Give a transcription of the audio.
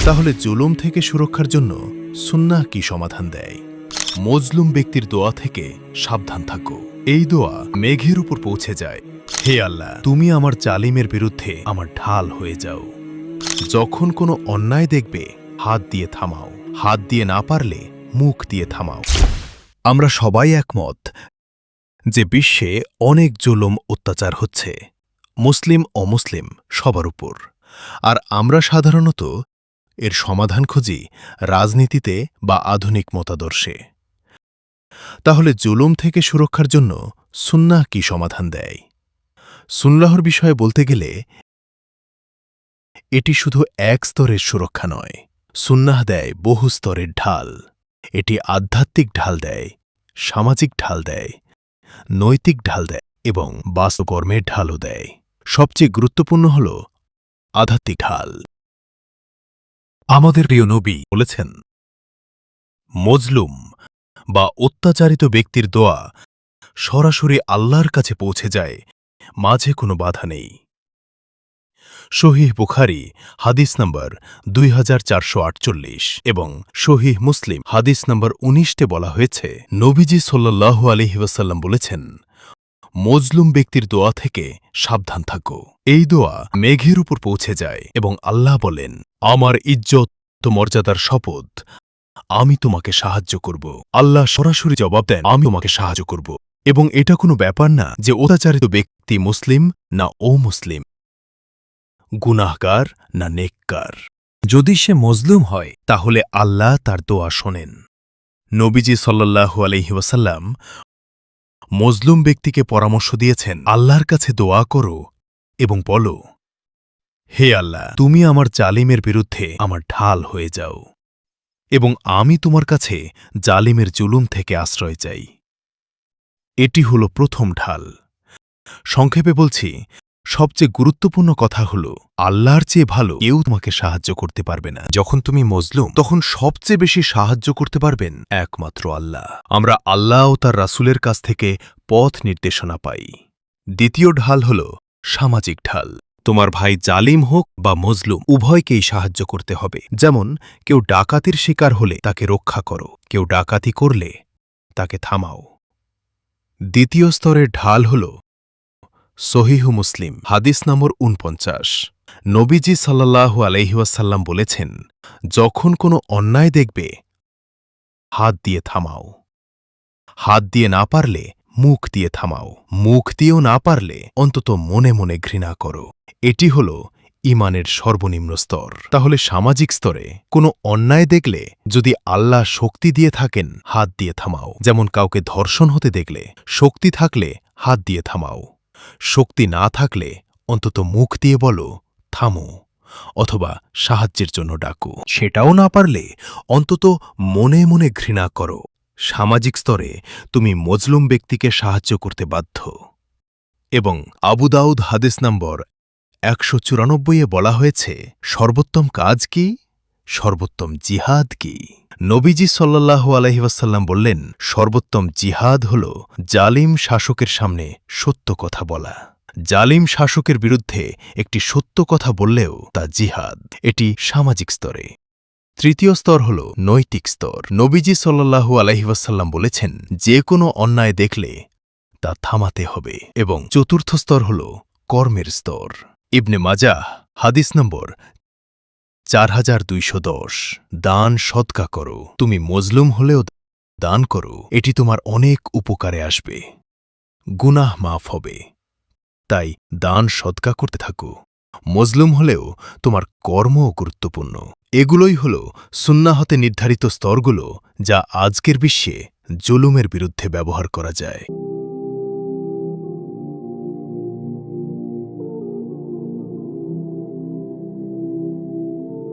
তাহলে জুলুম থেকে সুরক্ষার জন্য সুন্নাহ কি সমাধান দেয়? মজলুম ব্যক্তির দোয়া থেকে সাবধান থাকো। এই দোয়া মেঘের উপর পৌঁছে যায়। হে আল্লাহ, তুমি আমার জালিমের বিরুদ্ধে আমার ঢাল হয়ে যাও। যখন কোনো অন্যায় দেখবে হাত দিয়ে থামাও, হাত দিয়ে না পারলে মুখ দিয়ে থামাও। আমরা সবাই একমত যে বিশ্বে অনেক জুলুম অত্যাচার হচ্ছে, মুসলিম অমুসলিম সবার উপর। আর আমরা সাধারণত এর সমাধান খুঁজি রাজনীতিতে বা আধুনিক মতাদর্শে। তাহলে জুলুম থেকে সুরক্ষার জন্য সুন্নাহ কি সমাধান দেয়? সুন্নাহর বিষয়ে বলতে গেলে এটি শুধু এক স্তরের সুরক্ষা নয়, সুন্নাহ দেয় বহু স্তরের ঢাল। এটি আধ্যাত্মিক ঢাল দেয়, সামাজিক ঢাল দেয়, নৈতিক ঢাল দেয় এবং বাস্তবকর্মের ঢালও দেয়। সবচেয়ে গুরুত্বপূর্ণ হল আধ্যাত্মিক ঢাল। আমাদের প্রিয় নবী বলেছেন, মজলুম বা অত্যাচারিত ব্যক্তির দোয়া সরাসরি আল্লাহর কাছে পৌঁছে যায়, মাঝে কোনো বাধা নেই। সহিহ বুখারী হাদিস নম্বর 2448 এবং সহিহ মুসলিম হাদিস নম্বর 19-তে বলা হয়েছে, নবীজি সাল্লাল্লাহু আলাইহি ওয়াসাল্লাম বলেছেন, মজলুম ব্যক্তির দোয়া থেকে সাবধান থাকো। এই দোয়া মেঘের উপর পৌঁছে যায় এবং আল্লাহ বলেন, আমার ইজ্জত ও মর্যাদার শপথ, আমি তোমাকে সাহায্য করব। আল্লাহ সরাসরি জবাব দেন, আমি তোমাকে সাহায্য করব। এবং এটা কোনো ব্যাপার না যে অত্যাচারিত ব্যক্তি মুসলিম না অমুসলিম, গুনাহগার না নেককার। যদি সে মজলুম হয় তাহলে আল্লাহ তার দোয়া শোনেন। নবীজি সাল্লাল্লাহু আলাইহি ওয়াসাল্লাম মজলুম ব্যক্তিকে পরামর্শ দিয়েছেন, আল্লাহর কাছে দোয়া করো এবং বলো, হে আল্লাহ, তুমি আমার জালিমের বিরুদ্ধে আমার ঢাল হয়ে যাও এবং আমি তোমার কাছে জালিমের জুলুম থেকে আশ্রয় চাই। এটি হল প্রথম ঢাল। সংক্ষেপে বলছি, সবচেয়ে গুরুত্বপূর্ণ কথা হল, আল্লাহর চেয়ে ভালো কেউ তোমাকে সাহায্য করতে পারবে না। যখন তুমি মজলুম, তখন সবচেয়ে বেশি সাহায্য করতে পারবেন একমাত্র আল্লাহ। আমরা আল্লাহ ও তার রাসূলের কাছ থেকে পথ নির্দেশনা পাই। দ্বিতীয় ঢাল হল সামাজিক ঢাল। তোমার ভাই জালিম হোক বা মজলুম, উভয়কেই সাহায্য করতে হবে। যেমন কেউ ডাকাতির শিকার হলে তাকে রক্ষা করো, কেউ ডাকাতি করলে তাকে থামাও। দ্বিতীয় স্তরের ঢাল হল সহিহ মুসলিম হাদিস নম্বর ৪৯। নবীজি সাল্লাল্লাহু আলাইহি ওয়াসাল্লাম বলেছেন, যখন কোনো অন্যায় দেখবে হাত দিয়ে থামাও, হাত দিয়ে না পারলে মুখ দিয়ে থামাও, মুখ দিয়েও না পারলে অন্তত মনে মনে ঘৃণা করো। এটি হল ঈমানের সর্বনিম্ন স্তর। তাহলে সামাজিক স্তরে কোনো অন্যায় দেখলে যদি আল্লাহ শক্তি দিয়ে থাকেন, হাত দিয়ে থামাও। যেমন কাউকে ধর্ষণ হতে দেখলে শক্তি থাকলে হাত দিয়ে থামাও, শক্তি না থাকলে অন্তত মুখ দিয়ে বলো থামো, অথবা সাহায্যের জন্য ডাকো। সেটাও না পারলে অন্তত মনে মনে ঘৃণা করো। সামাজিক স্তরে তুমি মজলুম ব্যক্তিকে সাহায্য করতে বাধ্য। এবং আবু দাউদ হাদিস নম্বর ১৯৪ বলা হয়েছে, সর্বোত্তম কাজ কি? সর্বোত্তম জিহাদ কি? নবীজি সাল্লাল্লাহু আলাইহি ওয়াসাল্লাম বললেন, সর্বোত্তম জিহাদ হল জালিম শাসকের সামনে সত্য কথা বলা। জালিম শাসকের বিরুদ্ধে একটি সত্য কথা বললেও তা জিহাদ। এটি সামাজিক স্তরে। তৃতীয় স্তর হল নৈতিক স্তর। নবীজি সাল্লাল্লাহু আলাইহি ওয়াসাল্লাম বলেছেন, যে কোনো অন্যায় দেখলে তা থামাতে হবে। এবং চতুর্থ স্তর হল কর্মের স্তর। ইবনে মাজাহ হাদিস নম্বর ৪২১০। দান সদকা করো। তুমি মজলুম হলেও দান করো, এটি তোমার অনেক উপকারে আসবে, গুনাহ মাফ হবে। তাই দান সদকা করতে থাকো। মজলুম হলেও তোমার কর্মও গুরুত্বপূর্ণ। এগুলোই হল সুন্নাহতে নির্ধারিত স্তরগুলো, যা আজকের বিশ্বে জুলুমের বিরুদ্ধে ব্যবহার করা যায়।